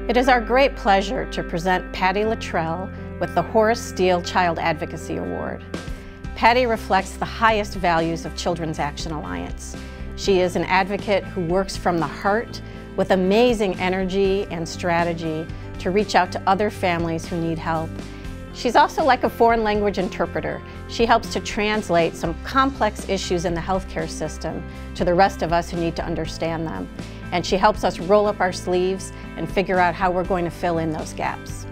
It is our great pleasure to present Patty Luttrell with the Horace Steele Child Advocacy Award. Patty reflects the highest values of Children's Action Alliance. She is an advocate who works from the heart with amazing energy and strategy to reach out to other families who need help. She's also like a foreign language interpreter. She helps to translate some complex issues in the healthcare system to the rest of us who need to understand them. And she helps us roll up our sleeves and figure out how we're going to fill in those gaps.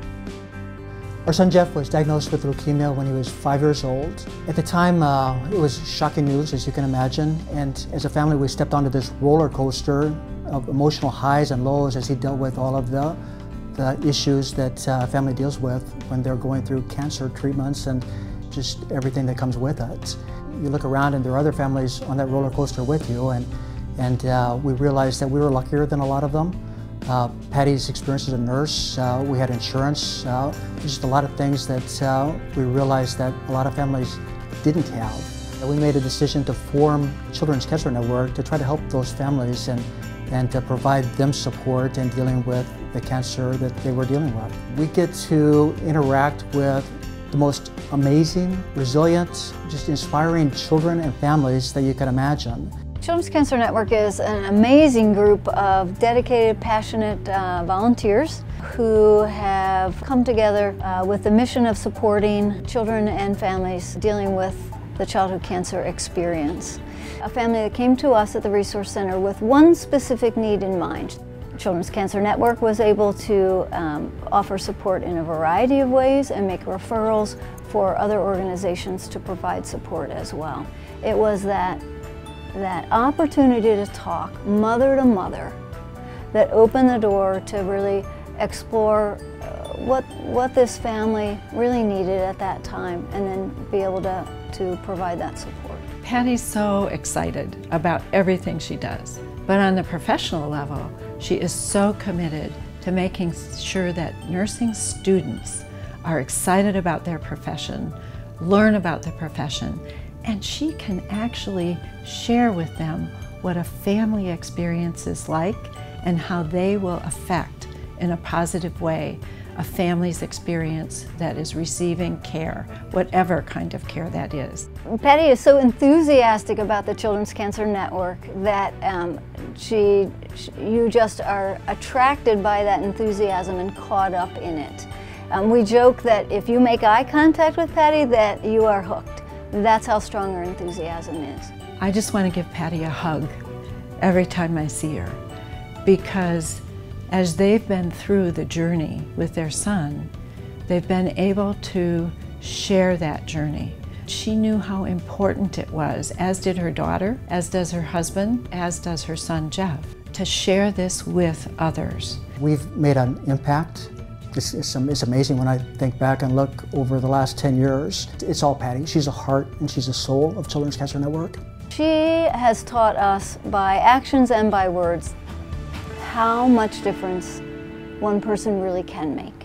Our son Jeff was diagnosed with leukemia when he was 5 years old. At the time, it was shocking news, as you can imagine. And as a family, we stepped onto this roller coaster of emotional highs and lows as he dealt with all of the issues that a family deals with when they're going through cancer treatments and just everything that comes with it. You look around and there are other families on that roller coaster with you, and we realized that we were luckier than a lot of them. Patty's experience as a nurse, we had insurance, just a lot of things that we realized that a lot of families didn't have. We made a decision to form Children's Cancer Network to try to help those families and to provide them support in dealing with the cancer that they were dealing with. We get to interact with the most amazing, resilient, just inspiring children and families that you can imagine. Children's Cancer Network is an amazing group of dedicated, passionate volunteers who have come together with the mission of supporting children and families dealing with the childhood cancer experience. A family that came to us at the Resource Center with one specific need in mind. Children's Cancer Network was able to offer support in a variety of ways and make referrals for other organizations to provide support as well. It was that opportunity to talk mother to mother that opened the door to really explore what this family really needed at that time and then be able to provide that support. Patty's so excited about everything she does, but on the professional level, she is so committed to making sure that nursing students are excited about their profession, learn about the profession, and she can actually share with them what a family experience is like and how they will affect, in a positive way, a family's experience that is receiving care, whatever kind of care that is. Patty is so enthusiastic about the Children's Cancer Network that you just are attracted by that enthusiasm and caught up in it. We joke that if you make eye contact with Patty, that you are hooked. That's how strong her enthusiasm is. I just want to give Patty a hug every time I see her, because as they've been through the journey with their son, they've been able to share that journey. She knew how important it was, as did her daughter, as does her husband, as does her son Jeff, to share this with others. We've made an impact. It's amazing when I think back and look over the last 10 years. It's all Patty. She's a heart and she's a soul of Children's Cancer Network. She has taught us by actions and by words how much difference one person really can make.